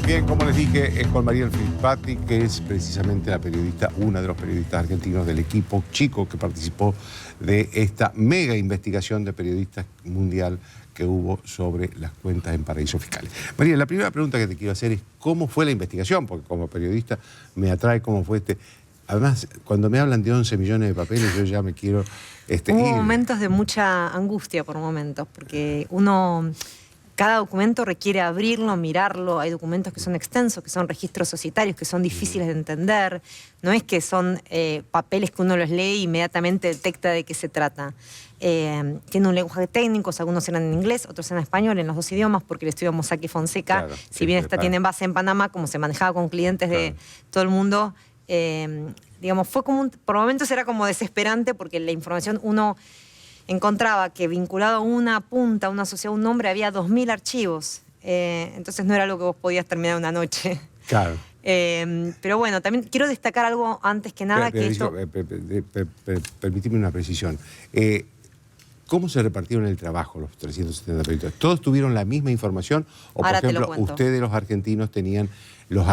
Bien, como les dije, es con Mariel Filipati, que es precisamente la periodista, una de los periodistas argentinos del equipo chico que participó de esta mega investigación de periodistas mundial que hubo sobre las cuentas en paraísos fiscales. Mariel, la primera pregunta que te quiero hacer es ¿cómo fue la investigación? Porque como periodista me atrae cómo fue este... Además, cuando me hablan de 11 millones de papeles, yo ya me quiero Hubo ir. momentos de mucha angustia por momentos, porque uno... Cada documento requiere abrirlo, mirarlo. Hay documentos que son extensos, que son registros societarios, que son difíciles de entender. No es que son papeles que uno los lee e inmediatamente detecta de qué se trata. Tiene un lenguaje técnico, algunos eran en inglés, otros en español, en los dos idiomas, porque el estudio Mossack y Fonseca, claro, si bien tiene base en Panamá, como se manejaba con clientes de todo el mundo, digamos, fue como por momentos era como desesperante, porque la información uno encontraba que vinculado a una punta, a una sociedad, un nombre, había 2000 archivos. Entonces no era algo que vos podías terminar una noche. Claro. Pero bueno, también quiero destacar algo antes que nada. Permíteme una precisión. ¿Cómo se repartieron el trabajo los 370 periodistas? ¿Todos tuvieron la misma información? O, por ejemplo, ustedes los argentinos tenían los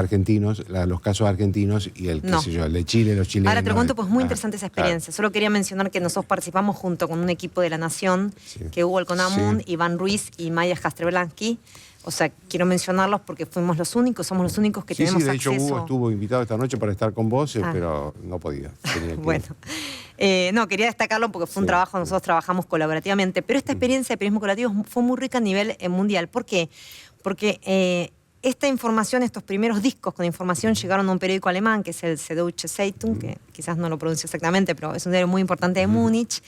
casos argentinos y el, qué sé yo, el de Chile, los chilenos. Ahora te lo cuento, pues muy interesante esa experiencia. Claro. Solo quería mencionar que nosotros participamos junto con un equipo de La Nación, que hubo el Conamun, Iván Ruiz y Maya Castreblanqui. O sea, quiero mencionarlos porque fuimos los únicos, somos los únicos que tenemos acceso. De hecho, Hugo estuvo invitado esta noche para estar con vos, pero no podía. Bueno, no, quería destacarlo porque fue un trabajo, nosotros trabajamos colaborativamente, pero esta experiencia de periodismo colaborativo fue muy rica a nivel mundial. ¿Por qué? Porque esta información, estos primeros discos con información llegaron a un periódico alemán, que es el Süddeutsche Zeitung, que quizás no lo pronuncio exactamente, pero es un diario muy importante de Múnich.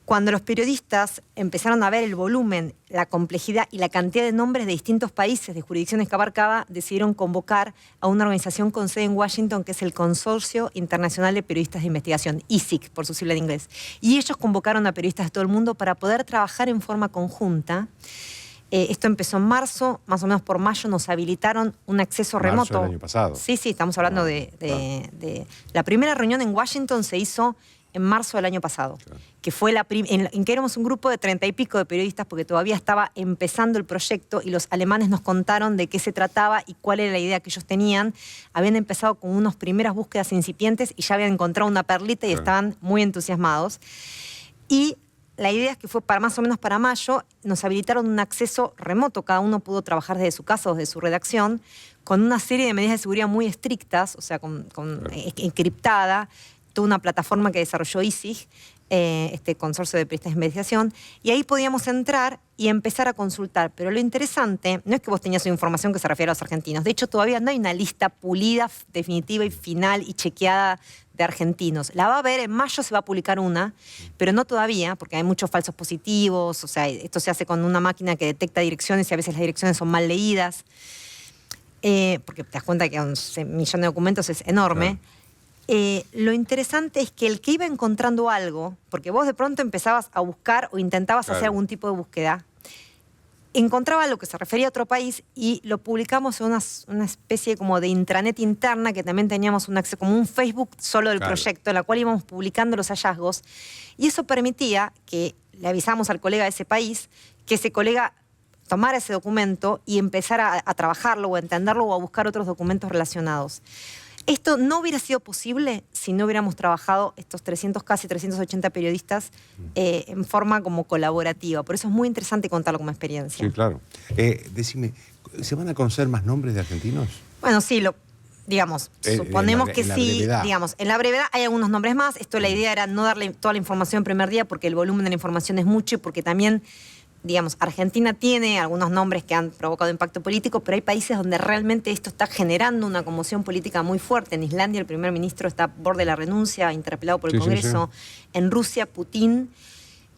Cuando los periodistas empezaron a ver el volumen, la complejidad y la cantidad de nombres de distintos países, de jurisdicciones que abarcaba, decidieron convocar a una organización con sede en Washington, que es el Consorcio Internacional de Periodistas de Investigación, ISIC, por su sigla en inglés. Y ellos convocaron a periodistas de todo el mundo para poder trabajar en forma conjunta. Esto empezó en marzo, más o menos por mayo nos habilitaron un acceso remoto. Marzo del año pasado. Sí, estamos hablando de... La primera reunión en Washington se hizo en marzo del año pasado, que fue en que éramos un grupo de 30 y pico de periodistas, porque todavía estaba empezando el proyecto y los alemanes nos contaron de qué se trataba y cuál era la idea que ellos tenían. Habían empezado con unas primeras búsquedas incipientes y ya habían encontrado una perlita y estaban muy entusiasmados. Y la idea es que fue más o menos para mayo, nos habilitaron un acceso remoto, cada uno pudo trabajar desde su casa o desde su redacción, con una serie de medidas de seguridad muy estrictas, o sea, encriptada, toda una plataforma que desarrolló ISIG, este consorcio de periodistas de investigación, y ahí podíamos entrar y empezar a consultar. Pero lo interesante no es que vos tenías una información que se refiere a los argentinos. De hecho, todavía no hay una lista pulida, definitiva y final y chequeada de argentinos. La va a haber, en mayo se va a publicar una, pero no todavía, porque hay muchos falsos positivos. O sea, esto se hace con una máquina que detecta direcciones y a veces las direcciones son mal leídas. Porque te das cuenta que 11 millones de documentos es enorme. Lo interesante es que el que iba encontrando algo, porque vos de pronto empezabas a buscar o intentabas hacer algún tipo de búsqueda, encontraba lo que se refería a otro país y lo publicamos en una especie como de intranet interna, que también teníamos un acceso, como un Facebook solo del proyecto, en la cual íbamos publicando los hallazgos, y eso permitía que le avisamos al colega de ese país, que ese colega tomara ese documento y empezara a trabajarlo o a entenderlo o a buscar otros documentos relacionados. Esto no hubiera sido posible si no hubiéramos trabajado estos casi 380 periodistas en forma como colaborativa. Por eso es muy interesante contarlo como experiencia. Sí, claro. Decime, ¿se van a conocer más nombres de argentinos? Bueno, sí, digamos, suponemos que sí. Digamos, en la brevedad hay algunos nombres más. La idea era no darle toda la información el primer día porque el volumen de la información es mucho y porque también... Digamos, Argentina tiene algunos nombres que han provocado impacto político, pero hay países donde realmente esto está generando una conmoción política muy fuerte. En Islandia el primer ministro está a borde de la renuncia, interpelado por el Congreso. En Rusia, Putin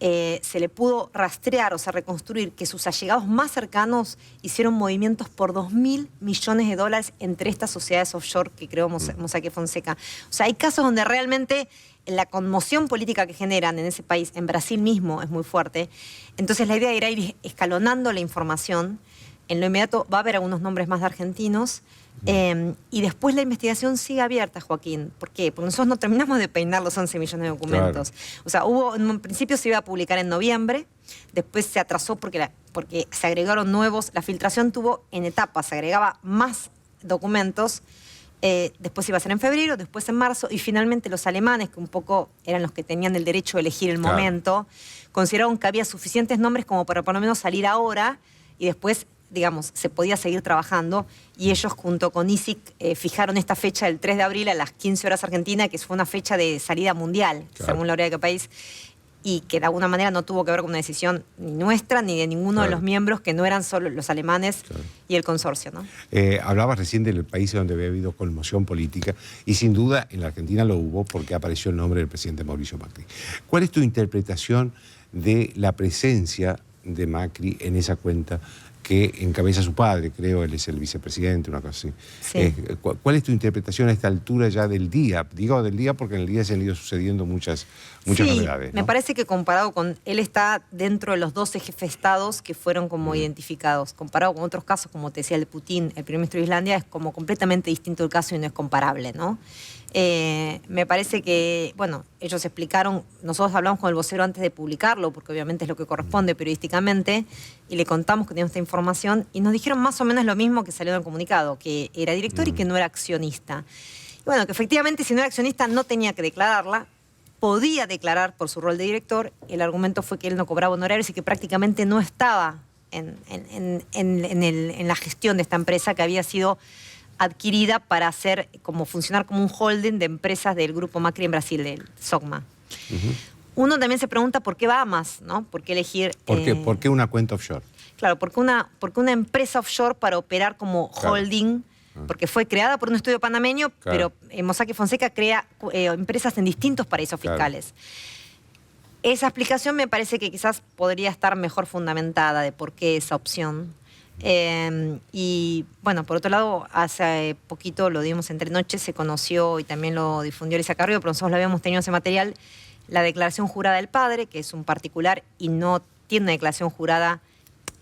se le pudo rastrear, o sea, reconstruir que sus allegados más cercanos hicieron movimientos por $2.000 millones entre estas sociedades offshore que creó Mossack y Fonseca. O sea, hay casos donde realmente la conmoción política que generan en ese país, en Brasil mismo, es muy fuerte. Entonces la idea era ir escalonando la información en lo inmediato va a haber algunos nombres más de argentinos. Y después la investigación sigue abierta, Joaquín. ¿Por qué? Porque nosotros no terminamos de peinar los 11 millones de documentos. Claro. O sea, en un principio se iba a publicar en noviembre, después se atrasó porque se agregaron nuevos. La filtración tuvo en etapas, se agregaba más documentos. Después iba a ser en febrero, después en marzo, y finalmente los alemanes, que un poco eran los que tenían el derecho de elegir el momento, consideraron que había suficientes nombres como para por lo menos salir ahora, y después, digamos, se podía seguir trabajando, y ellos junto con ISIC fijaron esta fecha del 3 de abril a las 15 horas Argentina, que fue una fecha de salida mundial, según la hora de qué país, y que de alguna manera no tuvo que ver con una decisión ni nuestra ni de ninguno de los miembros, que no eran solo los alemanes y el consorcio, ¿no? Hablabas recién del país donde había habido conmoción política, y sin duda en la Argentina lo hubo porque apareció el nombre del presidente Mauricio Macri. ¿Cuál es tu interpretación de la presencia de Macri en esa cuenta que encabeza su padre? Creo, él es el vicepresidente, una cosa así. Sí. ¿Cuál es tu interpretación a esta altura ya del día? Digo del día porque en el día se han ido sucediendo muchas novedades, ¿no? Me parece que comparado con... Él está dentro de los 12 jefes de estados que fueron como identificados. Comparado con otros casos, como te decía el de Putin, el primer ministro de Islandia, es como completamente distinto el caso y no es comparable, ¿no? Me parece que, bueno, ellos explicaron, nosotros hablamos con el vocero antes de publicarlo, porque obviamente es lo que corresponde periodísticamente, y le contamos que teníamos esta información, y nos dijeron más o menos lo mismo que salió en el comunicado, que era director y que no era accionista. Y bueno, que efectivamente si no era accionista no tenía que declararla, podía declarar por su rol de director. El argumento fue que él no cobraba honorarios y que prácticamente no estaba en la gestión de esta empresa, que había sido adquirida para funcionar como un holding de empresas del grupo Macri en Brasil, del SOCMA. Uno también se pregunta por qué Bahamas, ¿no? ¿Por qué elegir? ¿Por qué una cuenta offshore? Claro, porque una empresa offshore para operar como holding, porque fue creada por un estudio panameño, pero Mossack Fonseca crea empresas en distintos paraísos fiscales. Esa explicación me parece que quizás podría estar mejor fundamentada de por qué esa opción. Y bueno, por otro lado, hace poquito, lo dimos entre noches, se conoció y también lo difundió Elisa Carrillo, pero nosotros lo habíamos tenido ese material, la declaración jurada del padre, que es un particular y no tiene una declaración jurada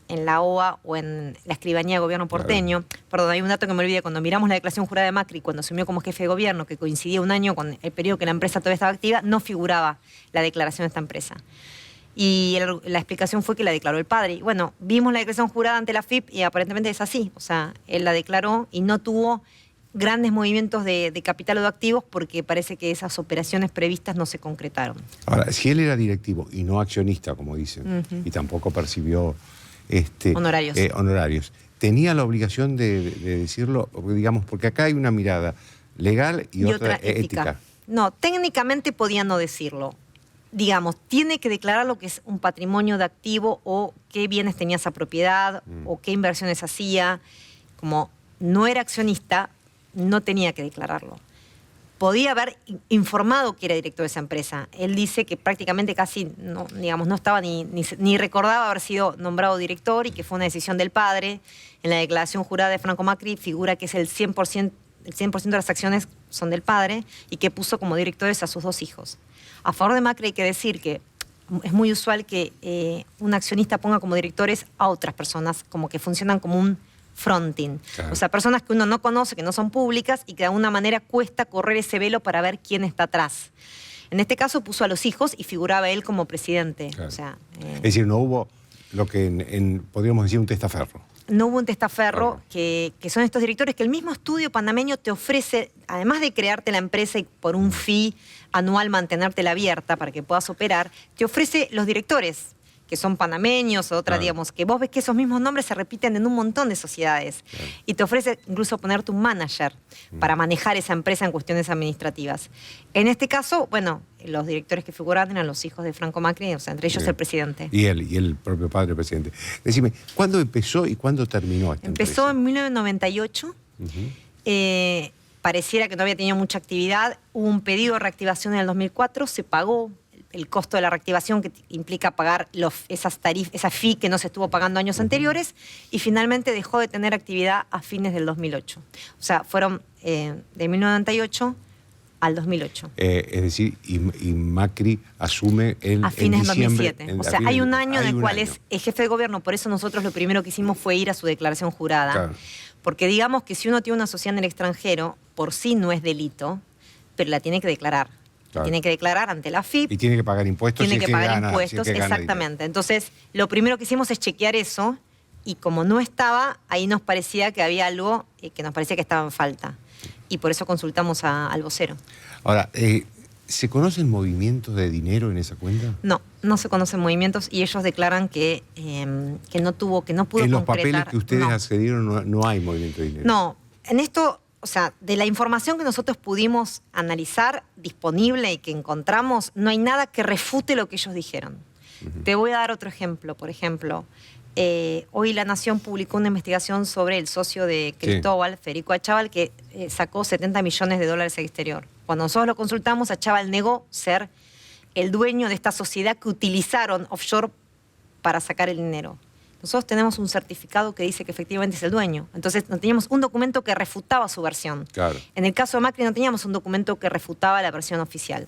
en la OA o en la escribanía de gobierno porteño. Perdón, hay un dato que me olvidé. Cuando miramos la declaración jurada de Macri, cuando asumió como jefe de gobierno, que coincidía un año con el periodo que la empresa todavía estaba activa, no figuraba la declaración de esta empresa. Y la explicación fue que la declaró el padre. Y bueno, vimos la declaración jurada ante la FIP y aparentemente es así. O sea, él la declaró y no tuvo grandes movimientos de capital o de activos porque parece que esas operaciones previstas no se concretaron. Ahora, si él era directivo y no accionista, como dicen, y tampoco percibió honorarios, ¿tenía la obligación de decirlo? Digamos, porque acá hay una mirada legal y otra ética. No, técnicamente podía no decirlo. Digamos, tiene que declarar lo que es un patrimonio de activo o qué bienes tenía esa propiedad o qué inversiones hacía. Como no era accionista, no tenía que declararlo. Podía haber informado que era director de esa empresa. Él dice que prácticamente casi no estaba ni recordaba haber sido nombrado director y que fue una decisión del padre. En la declaración jurada de Franco Macri figura que es el 100% de las acciones son del padre y que puso como directores a sus 2 hijos. A favor de Macri hay que decir que es muy usual que un accionista ponga como directores a otras personas, como que funcionan como un fronting. Claro. O sea, personas que uno no conoce, que no son públicas y que de alguna manera cuesta correr ese velo para ver quién está atrás. En este caso puso a los hijos y figuraba él como presidente. Claro. O sea, es decir, no hubo lo que podríamos decir un testaferro. No hubo un testaferro, que son estos directores que el mismo estudio panameño te ofrece, además de crearte la empresa y por un fee anual mantenértela abierta para que puedas operar, te ofrece los directores, que son panameños o otras, digamos, que vos ves que esos mismos nombres se repiten en un montón de sociedades. Y te ofrece incluso ponerte un manager para manejar esa empresa en cuestiones administrativas. En este caso, bueno, los directores que figuraban eran los hijos de Franco Macri, o sea, entre ellos el presidente. Y el propio padre del presidente. Decime, ¿cuándo empezó y cuándo terminó esta Empezó empresa? en 1998. Pareciera que no había tenido mucha actividad. Hubo un pedido de reactivación en el 2004, se pagó el costo de la reactivación, que implica pagar esa fee que no se estuvo pagando años anteriores, y finalmente dejó de tener actividad a fines del 2008. O sea, fueron de 1998 Al 2008. Es decir, y Macri asume a fines de 2007. O sea, hay un año en el cual año. es jefe de gobierno, por eso nosotros lo primero que hicimos fue ir a su declaración jurada. Claro. Porque digamos que si uno tiene una sociedad en el extranjero, por sí no es delito, pero la tiene que declarar. Claro. Tiene que declarar ante la AFIP. Y tiene que pagar impuestos. Tiene que pagar gana, impuestos, si es que gana exactamente. Entonces, lo primero que hicimos es chequear eso, y como no estaba, ahí nos parecía que había algo que nos parecía que estaba en falta. Y por eso consultamos al vocero. Ahora, ¿se conocen movimientos de dinero en esa cuenta? No, no se conocen movimientos y ellos declaran que no pudo concretar. En los papeles que ustedes no. accedieron no hay movimiento de dinero. No, en esto, o sea, de la información que nosotros pudimos analizar, disponible y que encontramos, no hay nada que refute lo que ellos dijeron. Te voy a dar otro ejemplo. Por ejemplo, hoy La Nación publicó una investigación sobre el socio de Cristóbal, Federico Achával, que sacó $70 millones al exterior. Cuando nosotros lo consultamos, Achával negó ser el dueño de esta sociedad que utilizaron offshore para sacar el dinero. Nosotros tenemos un certificado que dice que efectivamente es el dueño. Entonces, no teníamos un documento que refutaba su versión. Claro. En el caso de Macri no teníamos un documento que refutaba la versión oficial.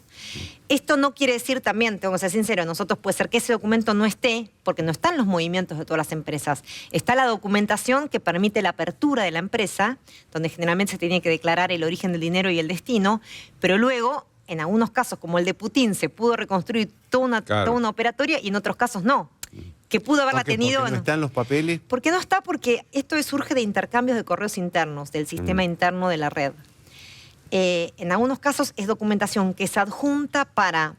Esto no quiere decir también, tengo que ser sincero, nosotros puede ser que ese documento no esté, porque no están los movimientos de todas las empresas. Está la documentación que permite la apertura de la empresa, donde generalmente se tiene que declarar el origen del dinero y el destino, pero luego, en algunos casos, como el de Putin, se pudo reconstruir toda una operatoria y en otros casos no. Que pudo haberla tenido. ¿Porque no están los papeles? Porque no está, porque esto surge de intercambios de correos internos, del sistema interno de la red. En algunos casos es documentación que se adjunta para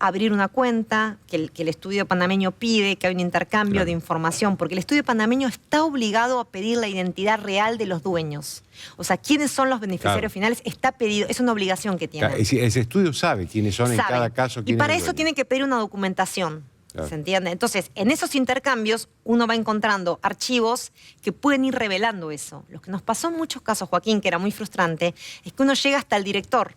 abrir una cuenta, que el estudio panameño pide, que hay un intercambio de información, porque el estudio panameño está obligado a pedir la identidad real de los dueños. O sea, quiénes son los beneficiarios finales, está pedido, es una obligación que tiene. Ese estudio sabe quiénes son en cada caso. Y para eso tiene que pedir una documentación. ¿Se entiende? Entonces, en esos intercambios uno va encontrando archivos que pueden ir revelando eso. Lo que nos pasó en muchos casos, Joaquín, que era muy frustrante, es que uno llega hasta el director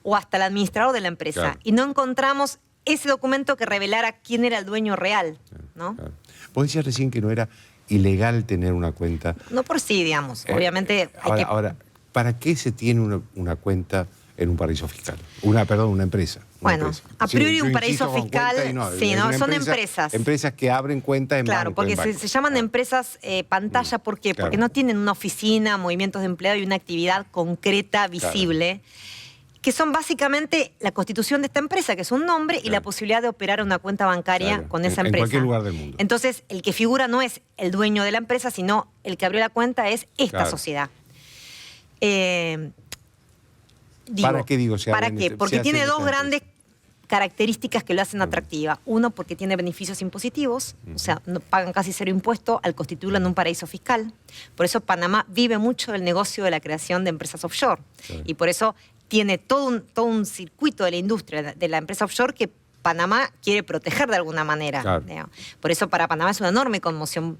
o hasta el administrador de la empresa y no encontramos ese documento que revelara quién era el dueño real, ¿no? Vos decías recién que no era ilegal tener una cuenta. No por sí, digamos. Obviamente hay ahora, ¿para qué se tiene una cuenta en un paraíso fiscal? Una empresa. Bueno, a priori un paraíso fiscal, son empresas. Empresas que abren cuentas en Claro, porque se llaman empresas pantalla, ¿por qué? Porque no tienen una oficina, movimientos de empleado y una actividad concreta, visible, que son básicamente la constitución de esta empresa, que es un nombre, y la posibilidad de operar una cuenta bancaria con esa empresa. En cualquier lugar del mundo. Entonces, el que figura no es el dueño de la empresa, sino el que abrió la cuenta es esta sociedad. ¿Para qué digo? ¿Para qué? Porque tiene dos grandes características que lo hacen atractiva. Uno, porque tiene beneficios impositivos, o sea, no pagan casi cero impuesto al constituirlo en un paraíso fiscal. Por eso Panamá vive mucho del negocio de la creación de empresas offshore. Y por eso tiene todo un circuito de la industria de la empresa offshore que Panamá quiere proteger de alguna manera. Por eso para Panamá es una enorme conmoción,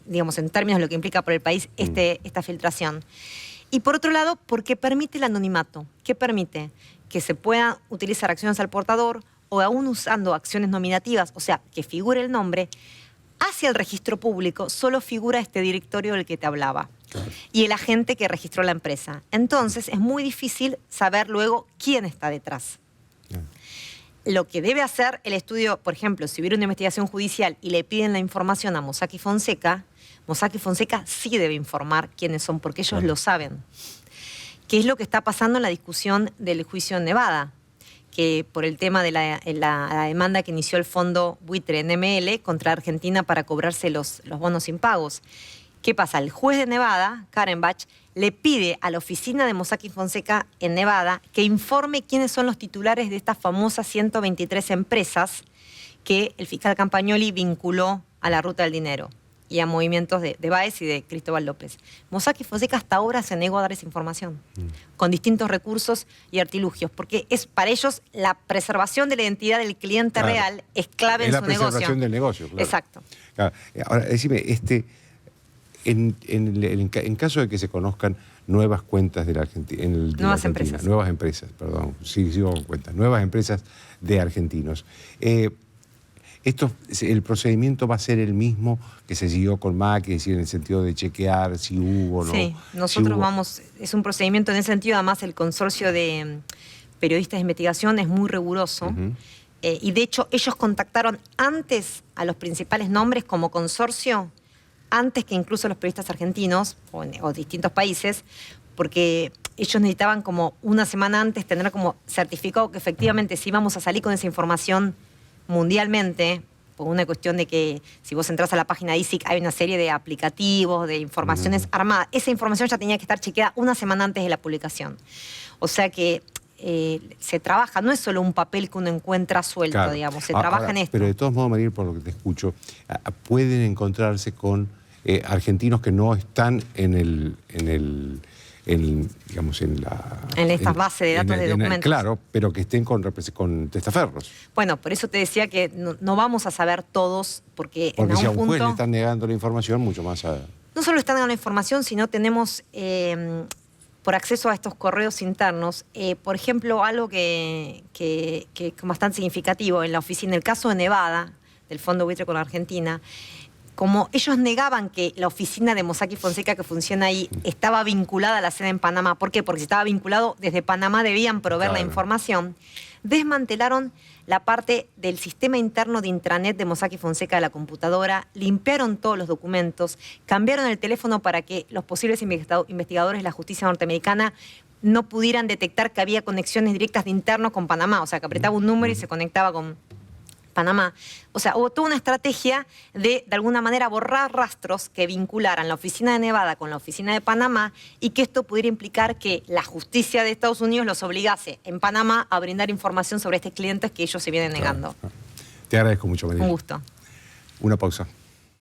digamos, en términos de lo que implica por el país esta filtración. Y por otro lado, porque permite el anonimato. ¿Qué permite? Que se puedan utilizar acciones al portador o aún usando acciones nominativas, o sea, que figure el nombre, hacia el registro público solo figura este directorio del que te hablaba y el agente que registró la empresa. Entonces es muy difícil saber luego quién está detrás. Lo que debe hacer el estudio, por ejemplo, si hubiera una investigación judicial y le piden la información a Mossack Fonseca sí debe informar quiénes son, porque ellos lo saben. ¿Qué es lo que está pasando en la discusión del juicio en Nevada? Que por el tema de la demanda que inició el fondo buitre NML contra Argentina para cobrarse los bonos impagos. ¿Qué pasa? El juez de Nevada, Karenbach, le pide a la oficina de Mossack Fonseca en Nevada que informe quiénes son los titulares de estas famosas 123 empresas que el fiscal Campagnoli vinculó a la ruta del dinero y a movimientos de Báez y de Cristóbal López. Mossack Fonseca hasta ahora se negó a dar esa información, con distintos recursos y artilugios, porque es para ellos la preservación de la identidad del cliente real es clave en su negocio. Es la preservación del negocio, claro. Exacto. Ahora, decime, en caso de que se conozcan nuevas cuentas de la Argentina, nuevas empresas, perdón, sigo con cuentas, nuevas empresas de argentinos, el procedimiento va a ser el mismo que se siguió con Macri, es decir, en el sentido de chequear si hubo o no. Sí, nosotros vamos, es un procedimiento en ese sentido, además el consorcio de periodistas de investigación es muy riguroso. Y de hecho ellos contactaron antes a los principales nombres como consorcio, antes que incluso los periodistas argentinos o distintos países, porque ellos necesitaban como una semana antes tener como certificado que efectivamente si íbamos a salir con esa información mundialmente, por una cuestión de que si vos entras a la página de ISIC hay una serie de aplicativos, de informaciones armadas. Esa información ya tenía que estar chequeada una semana antes de la publicación. O sea que se trabaja, no es solo un papel que uno encuentra suelto, claro, digamos, se trabaja en esto. Pero de todos modos, Mariel, por lo que te escucho, pueden encontrarse con argentinos que no están digamos, en estas bases de datos de documentos. Claro, pero que estén con testaferros. Bueno, por eso te decía que no vamos a saber todos, porque en si a algún un juez punto le están negando la información, mucho más no solo están negando la información, sino tenemos, por acceso a estos correos internos, por ejemplo, algo que es bastante significativo en la oficina, el caso de Nevada, del Fondo Buitre con la Argentina, como ellos negaban que la oficina de Mossack y Fonseca que funciona ahí estaba vinculada a la sede en Panamá. ¿Por qué? Porque si estaba vinculado, desde Panamá debían proveer la información. Desmantelaron la parte del sistema interno de intranet de Mossack y Fonseca de la computadora, limpiaron todos los documentos, cambiaron el teléfono para que los posibles investigadores de la justicia norteamericana no pudieran detectar que había conexiones directas de interno con Panamá. O sea, que apretaba un número y se conectaba con Panamá. O sea, hubo toda una estrategia de alguna manera, borrar rastros que vincularan la oficina de Nevada con la oficina de Panamá y que esto pudiera implicar que la justicia de Estados Unidos los obligase en Panamá a brindar información sobre estos clientes que ellos se vienen negando. Te agradezco mucho, Mariel. Un gusto. Una pausa.